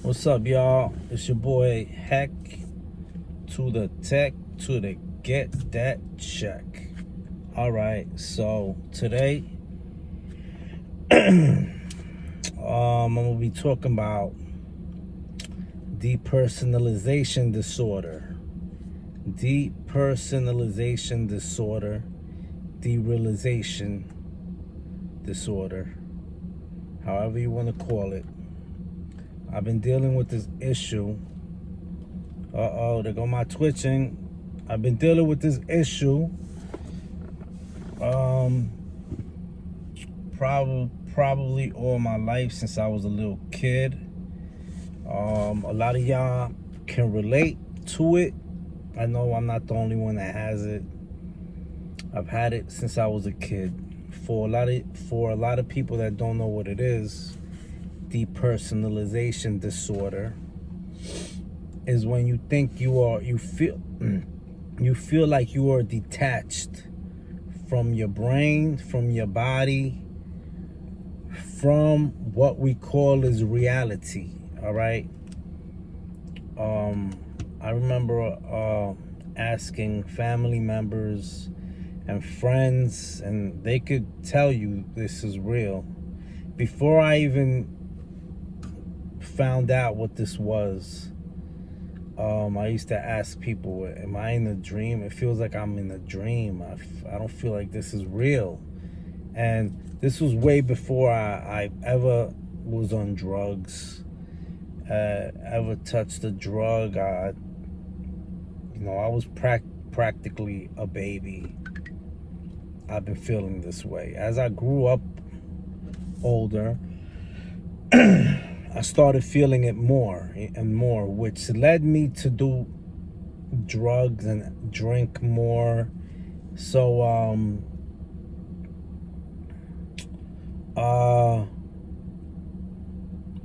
What's up, y'all? It's your boy Heck to the tech to the get that check. All right, so today I'm gonna be talking about depersonalization disorder, depersonalization disorder, derealization disorder, however you want to call it. I've been dealing with this issue. There go my twitching. I've been dealing with this issue probably all my life since I was a little kid. A lot of y'all can relate to it. I know I'm not the only one that has it. I've had it since I was a kid. For a lot of people that don't know what it is, depersonalization disorder is when you think you feel like you are detached from your brain, from your body, from what we call as reality. All right. I remember asking family members and friends, and they could tell you this is real. Before I even found out what this was, I used to ask people, am I in a dream? It feels like I'm in a dream. I don't feel like this is real. And this was way before I ever was on drugs, ever touched a drug. I was practically a baby. I've been feeling this way. As I grew up older, I started feeling it more and more, which led me to do drugs and drink more. So,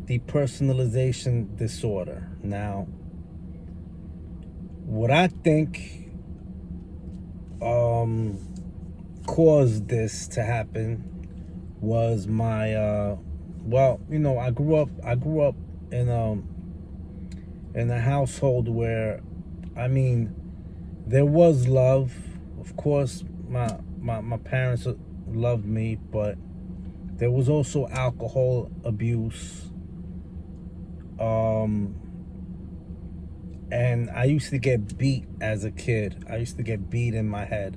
depersonalization disorder. Now, what I think caused this to happen was my I grew up in a household where, there was love. Of course, my parents loved me, but there was also alcohol abuse. And I used to get beat as a kid. I used to get beat in my head.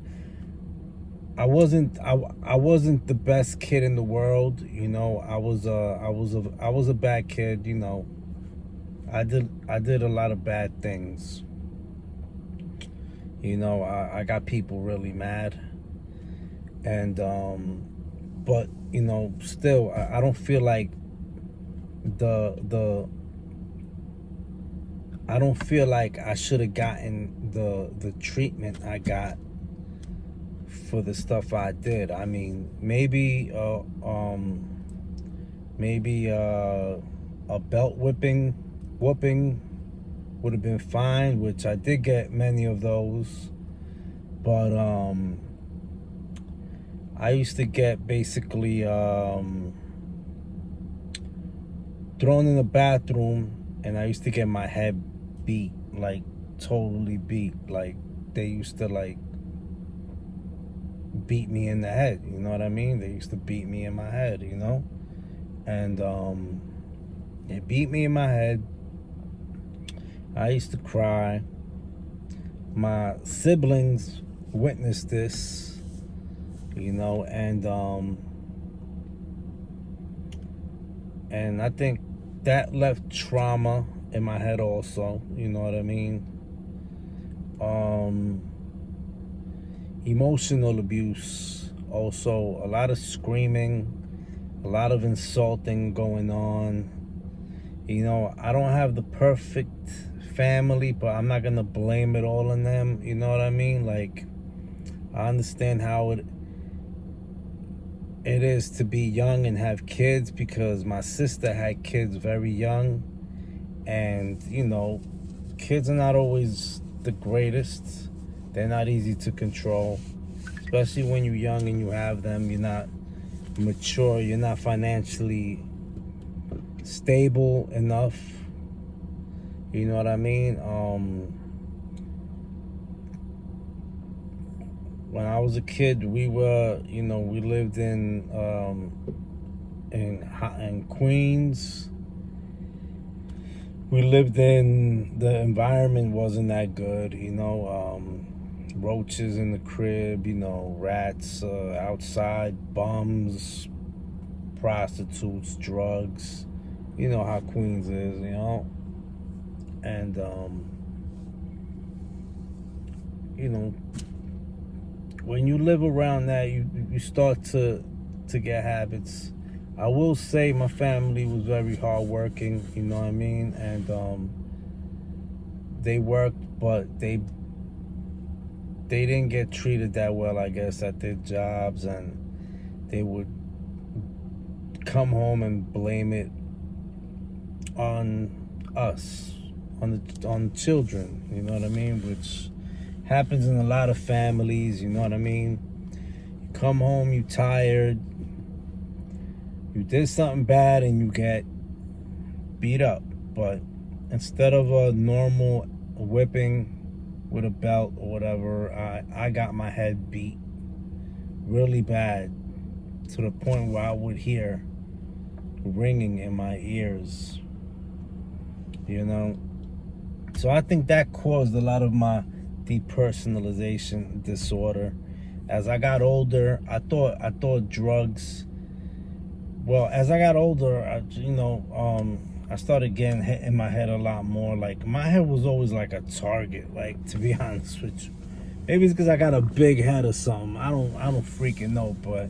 I wasn't the best kid in the world, I was a bad kid, I did a lot of bad things. I got people really mad. And but still I don't feel like I don't feel like I should have gotten the treatment I got for the stuff I did. Maybe a belt whooping would have been fine, which I did get many of those. But I used to get basically thrown in the bathroom, and I used to get my head beat, like totally beat. Like they used to beat me in the head, you know what I mean? They used to beat me in my head, and they beat me in my head. I used to cry. My siblings witnessed this, and I think that left trauma in my head also, you know what I mean? Emotional abuse, also a lot of screaming, a lot of insulting going on. I don't have the perfect family, but I'm not gonna blame it all on them, you know what I mean? Like, I understand how it is to be young and have kids, because my sister had kids very young, and kids are not always the greatest. They're not easy to control, especially when you're young and you have them. You're not mature, you're not financially stable enough You know what I mean? When I was a kid, we lived in Queens. We lived in, the environment wasn't that good, roaches in the crib, rats outside, bums, prostitutes, drugs. You know how Queens is, and when you live around that, you start to get habits. I will say my family was very hardworking, you know what I mean, and they worked, but they didn't get treated that well, I guess, at their jobs, and they would come home and blame it on us, on children, you know what I mean, which happens in a lot of families, you know what I mean. You come home, you tired, you did something bad, and you get beat up, but instead of a normal whipping with a belt or whatever, I got my head beat really bad, to the point where I would hear ringing in my ears, So I think that caused a lot of my depersonalization disorder. As I got older, I thought drugs. Well, as I got older, I started getting hit in my head a lot more. Like, my head was always like a target. Like, to be honest with you, maybe it's because I got a big head or something. I don't freaking know. But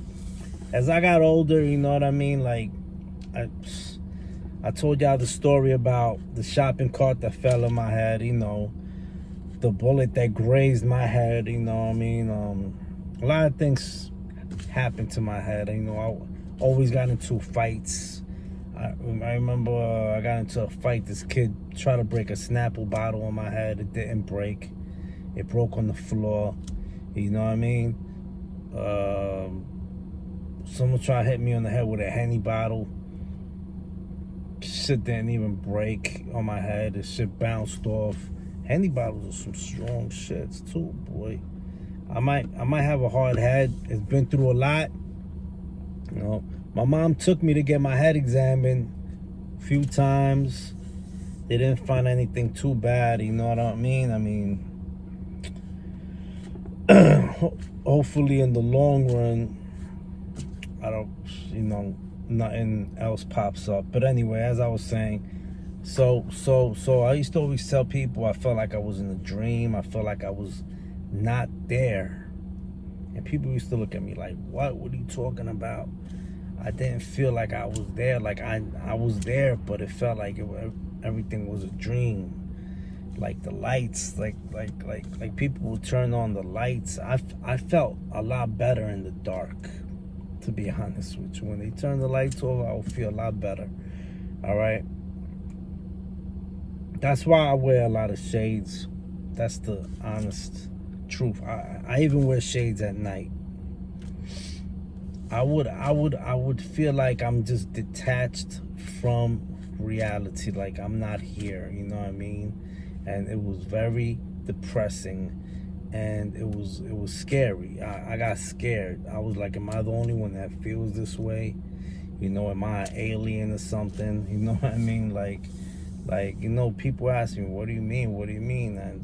as I got older, you know what I mean. Like, I told y'all the story about the shopping cart that fell in my head. The bullet that grazed my head. You know what I mean. A lot of things happened to my head. I always got into fights. I remember I got into a fight. This kid tried to break a Snapple bottle on my head. It didn't break. It broke on the floor. You know what I mean? Someone tried to hit me on the head with a Henny bottle. Shit didn't even break on my head. The shit bounced off. Henny bottles are some strong shits too, boy. I might have a hard head. It's been through a lot. My mom took me to get my head examined a few times. They didn't find anything too bad, you know what I mean? Hopefully in the long run, nothing else pops up. But anyway, as I was saying, so I used to always tell people I felt like I was in a dream. I felt like I was not there. And people used to look at me like, what are you talking about? I didn't feel like I was there. Like, I was there, but it felt like everything was a dream. Like the lights, like people would turn on the lights. I felt a lot better in the dark, to be honest with you. When they turn the lights off, I would feel a lot better. All right? That's why I wear a lot of shades. That's the honest truth. I even wear shades at night. I would feel like I'm just detached from reality, like I'm not here, you know what I mean? And it was very depressing, and it was scary. I got scared. I was like, am I the only one that feels this way? Am I an alien or something? You know what I mean? Like people ask me, what do you mean? And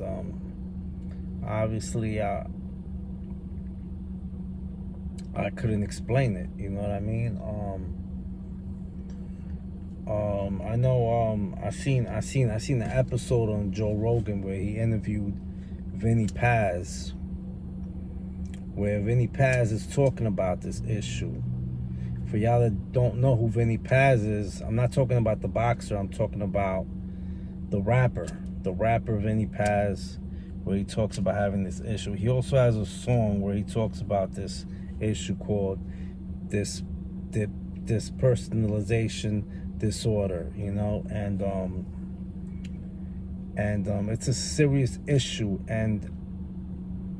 obviously I couldn't explain it, you know what I mean? I know I seen an episode on Joe Rogan where he interviewed Vinny Paz, where Vinny Paz is talking about this issue. For y'all that don't know who Vinny Paz is, I'm not talking about the boxer, I'm talking about the rapper Vinny Paz, where he talks about having this issue. He also has a song where he talks about this issue called this personalization disorder, and it's a serious issue, and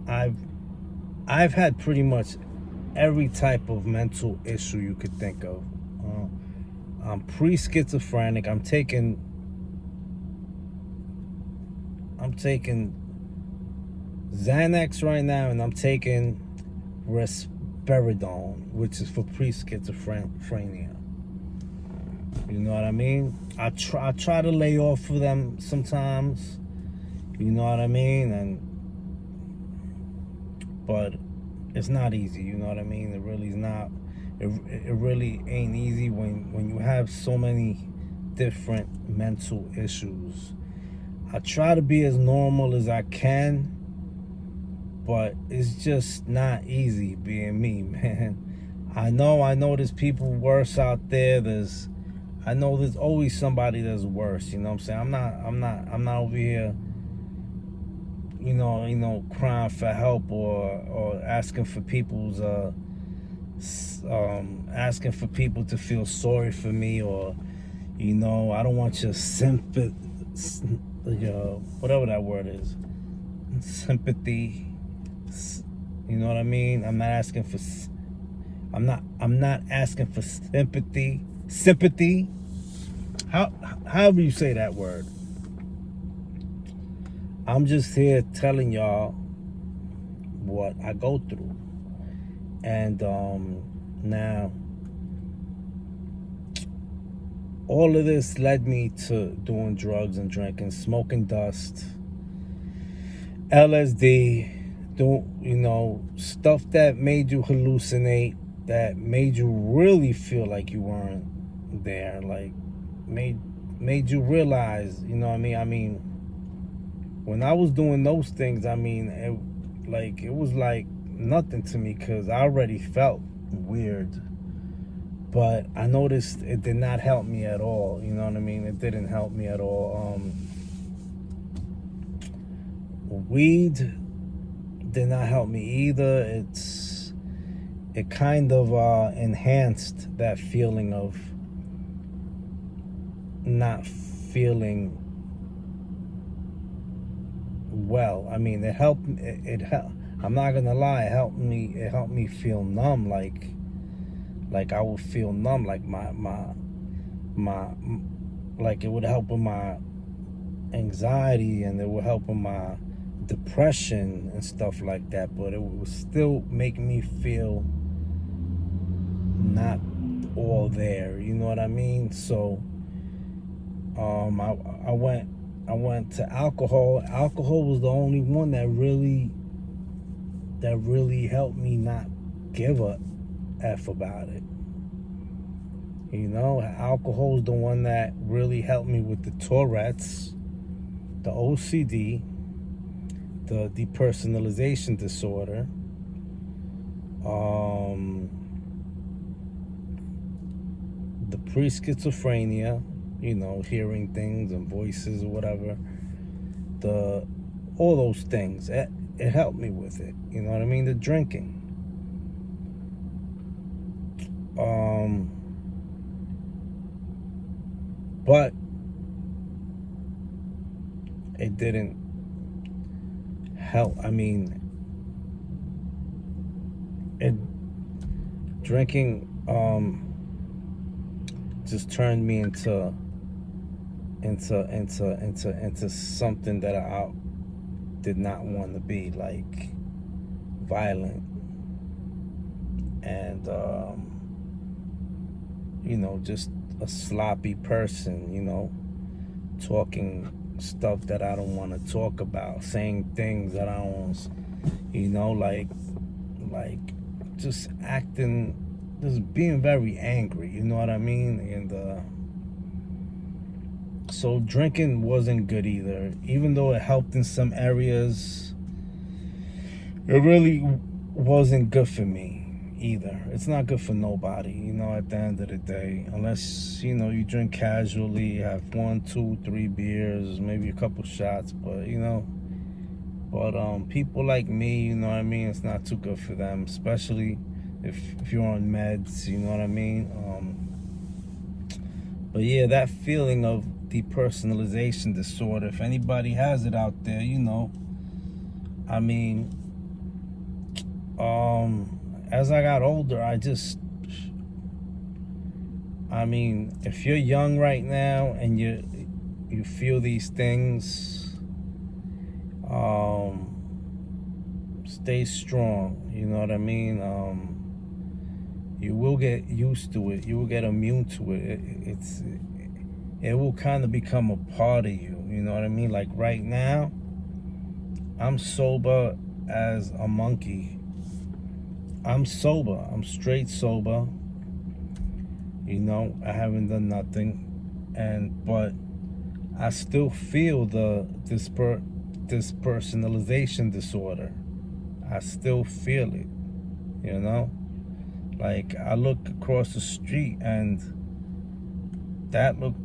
I've had pretty much every type of mental issue you could think of. I'm pre-schizophrenic. I'm taking I'm taking Xanax right now, and I'm taking risperidone, which is for pre-schizophrenia. You know what I mean? I try to lay off of them sometimes. You know what I mean? But it's not easy. You know what I mean? It really is not. It really ain't easy when you have so many different mental issues. I try to be as normal as I can, but it's just not easy being me, man. I know there's people worse out there. I know there's always somebody that's worse, you know what I'm saying? I'm not over here, you know, crying for help or asking for people's asking for people to feel sorry for me, or, you know, I don't want your sympathy, whatever that word is, sympathy. You know what I mean? I'm not asking for sympathy. Sympathy. However you say that word. I'm just here telling y'all what I go through. And now all of this led me to doing drugs and drinking, smoking dust, LSD, stuff that made you hallucinate, that made you really feel like you weren't there, like made you realize, you know what I mean? I mean, when I was doing those things, I mean, it was like nothing to me, because I already felt weird. But I noticed it did not help me at all. You know what I mean? It didn't help me at all. Weed did not help me either. It kind of enhanced that feeling of not feeling well. I mean, it helped. I'm not gonna lie. It helped me feel numb. Like I would feel numb. Like my like it would help with my anxiety, and it would help with my depression and stuff like that. But it would still make me feel not all there. You know what I mean? So I went to alcohol. Alcohol was the only one that really helped me not give a F about it. You know, alcohol is the one that really helped me with the Tourette's, the OCD, the depersonalization disorder, the pre-schizophrenia, you know, hearing things and voices or whatever, all those things. It helped me with it. You know what I mean? The drinking. But it didn't help. I mean, drinking just turned me into something that I did not want to be, like violent and you know, just a sloppy person, you know, talking stuff that I don't want to talk about, saying things that I don't, you know, like just acting, just being very angry, you know what I mean? And so drinking wasn't good either. Even though it helped in some areas, it really wasn't good for me either. It's not good for nobody, you know, at the end of the day. Unless, you know, you drink casually, you have 1, 2, 3 beers, maybe a couple shots, but, you know. But people like me, you know what I mean, it's not too good for them, especially if you're on meds, you know what I mean? But yeah, that feeling of depersonalization disorder, if anybody has it out there, you know, I mean, as I got older, I mean, if you're young right now and you feel these things, Stay strong, you know what I mean? You will get used to it. You will get immune to it. It will kind of become a part of you, you know what I mean? Like right now, I'm sober as a monkey. I'm sober. I'm straight sober. You know, I haven't done nothing, but I still feel the depersonalization disorder. I still feel it, you know? Like I look across the street and that looks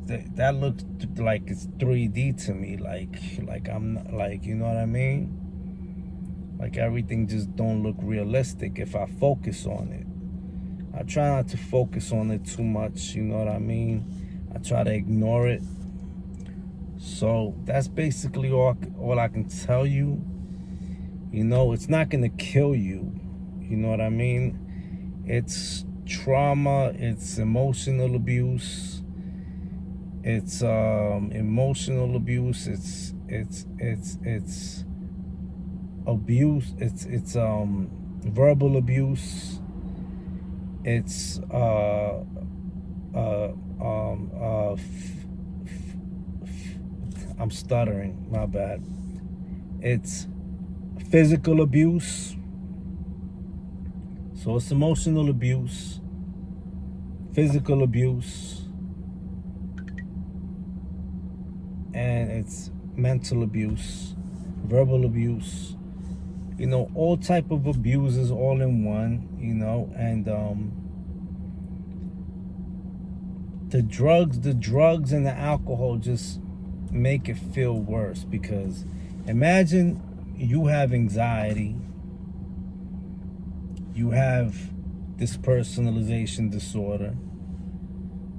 like it's 3D to me. Like I'm not, like, you know what I mean? Like everything just don't look realistic if I focus on it. I try not to focus on it too much, you know what I mean? I try to ignore it. So that's basically all I can tell you. You know, it's not gonna kill you. You know what I mean? It's trauma, it's emotional abuse. It's emotional abuse, it's abuse, it's verbal abuse. It's I'm stuttering, my bad. It's physical abuse. So it's emotional abuse, physical abuse, and it's mental abuse, verbal abuse. You know, all type of abuses all in one, you know, and the drugs and the alcohol just make it feel worse, because imagine you have anxiety, you have this personalization disorder,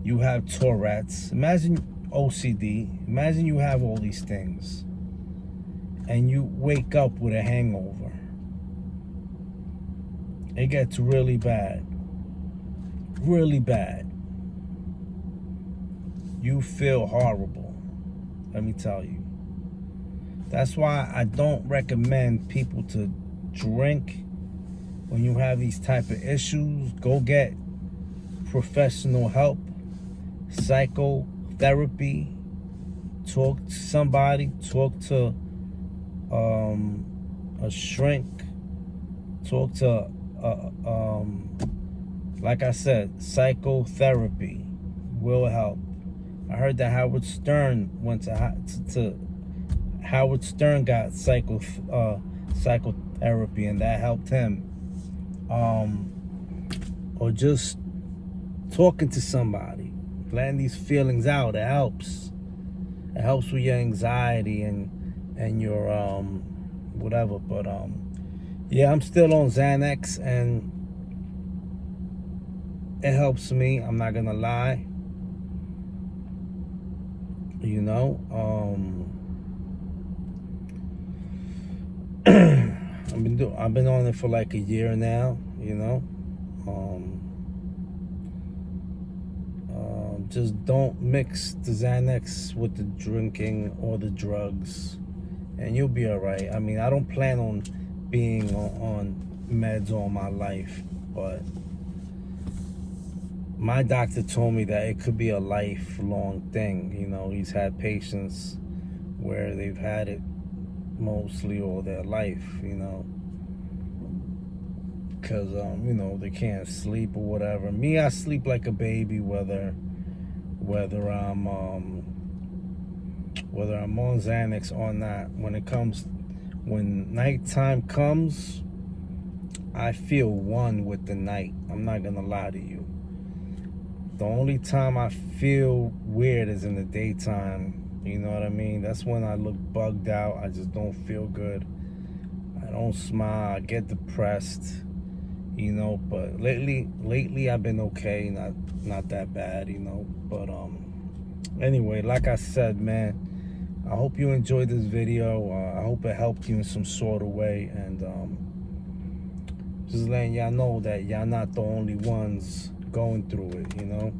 you have Tourette's, imagine OCD, imagine you have all these things and you wake up with a hangover. It gets really bad. Really bad. You feel horrible, let me tell you. That's why I don't recommend people to drink when you have these type of issues. Go get professional help, psychotherapy, talk to somebody, talk to a shrink, talk to like I said, psychotherapy will help. I heard that Howard Stern went to Howard Stern got psychotherapy, and that helped him. Or just talking to somebody, letting these feelings out, it helps. It helps with your anxiety and your whatever. But yeah, I'm still on Xanax and it helps me, I'm not gonna lie. You know, I've been on it for like a year now, you know. Just don't mix the Xanax with the drinking or the drugs, and you'll be all right. I mean, I don't plan on being on meds all my life, but my doctor told me that it could be a lifelong thing. You know, he's had patients where they've had it mostly all their life, you know, because you know, they can't sleep or whatever. Me, I sleep like a baby, whether I'm on Xanax or not. When nighttime comes, I feel one with the night. I'm not gonna lie to you. The only time I feel weird is in the daytime. You know what I mean? That's when I look bugged out. I just don't feel good. I don't smile. I get depressed. You know, but lately I've been okay. Not that bad, you know. But anyway, like I said, man, I hope you enjoyed this video. I hope it helped you in some sort of way, and just letting y'all know that y'all not the only ones going through it, you know.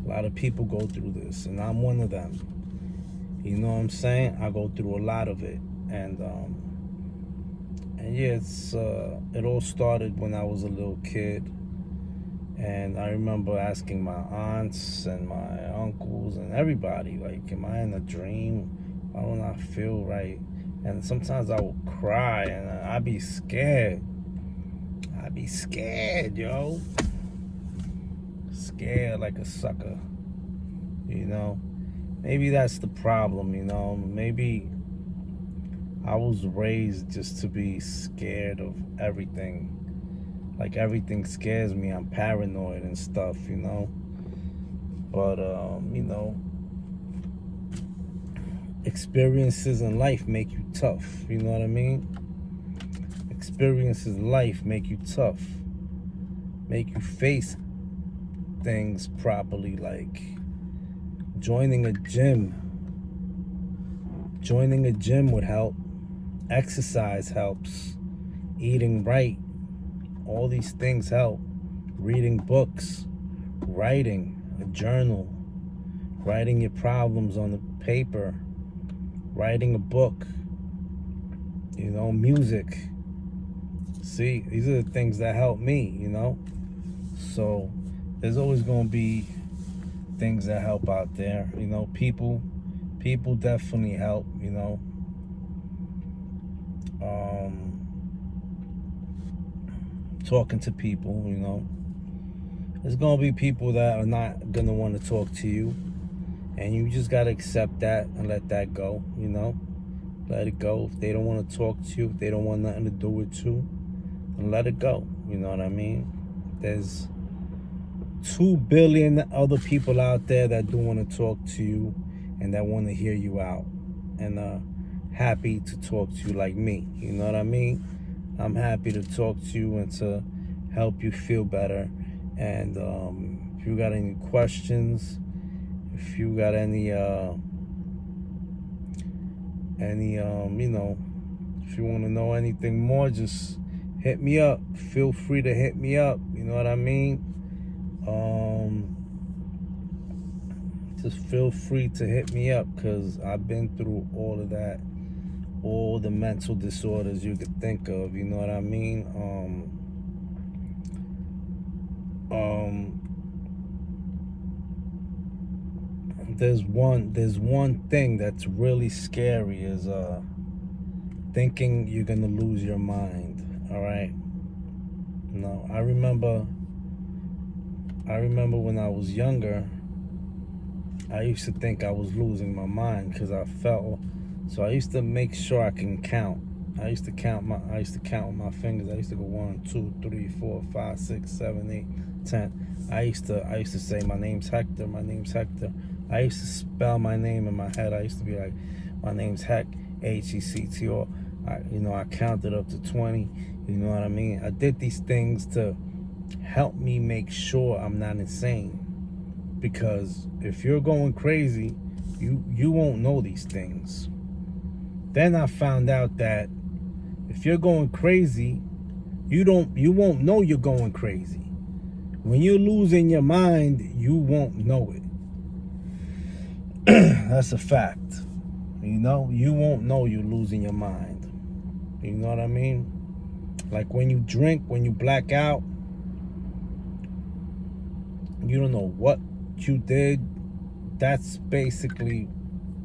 A lot of people go through this, and I'm one of them. You know what I'm saying? I go through a lot of it. And yeah, it all started when I was a little kid. And I remember asking my aunts and my uncles and everybody, like, am I in a dream? Why don't I feel right? And sometimes I would cry and I'd be scared. I'd be scared, yo. Scared like a sucker, you know? Maybe that's the problem, you know? Maybe I was raised just to be scared of everything. Like, everything scares me. I'm paranoid and stuff, you know? But, you know, experiences in life make you tough, you know what I mean? Experiences in life make you tough. Make you face things properly, like joining a gym. Joining a gym would help. Exercise helps. Eating right. All these things help. Reading books. Writing a journal. Writing your problems on the paper. Writing a book. You know, music. See, these are the things that help me, you know? So there's always going to be things that help out there, you know? People definitely help, you know? Talking to people, you know? There's going to be people that are not going to want to talk to you, and you just got to accept that and let that go, you know? Let it go. If they don't want to talk to you, if they don't want nothing to do with you, then let it go, you know what I mean? There's 2 billion other people out there that do want to talk to you and that want to hear you out and are happy to talk to you, like me, you know what I mean? I'm happy to talk to you and to help you feel better. And if you got any questions, if you got any you know, if you want to know anything more, just hit me up. Feel free to hit me up, you know what I mean? Just feel free to hit me up, because I've been through all of that, all the mental disorders you could think of, you know what I mean? There's one thing that's really scary is thinking you're gonna lose your mind. All right. No, I remember when I was younger, I used to think I was losing my mind because I felt. So I used to make sure I can count. I used to count with my fingers. I used to go 1, 2, 3, 4, 5, 6, 7, 8, 10. I used to say, my name's Hector. My name's Hector. I used to spell my name in my head. I used to be like, my name's Heck, Hector. You know, I counted up to 20. You know what I mean? I did these things to help me make sure I'm not insane. Because if you're going crazy, you won't know these things. Then I found out that if you're going crazy, you won't know you're going crazy. When you're losing your mind, you won't know it. That's a fact. You know, you won't know you're losing your mind. You know what I mean? Like when you drink, when you black out, you don't know what you did. That's basically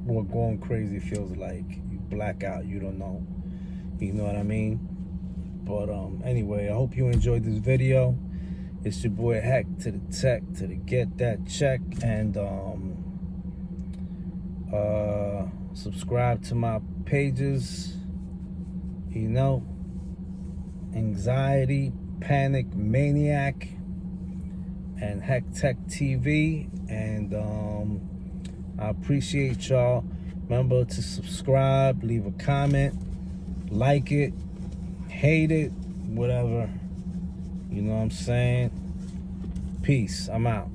what going crazy feels like. You black out, you don't know. You know what I mean? But anyway, I hope you enjoyed this video. It's your boy Heck, to the tech, to the get that check, and subscribe to my pages. You know, Anxiety, Panic, Maniac, and Heck Tech TV. And I appreciate y'all. Remember to subscribe, leave a comment, like it, hate it, whatever. You know what I'm saying? Peace. I'm out.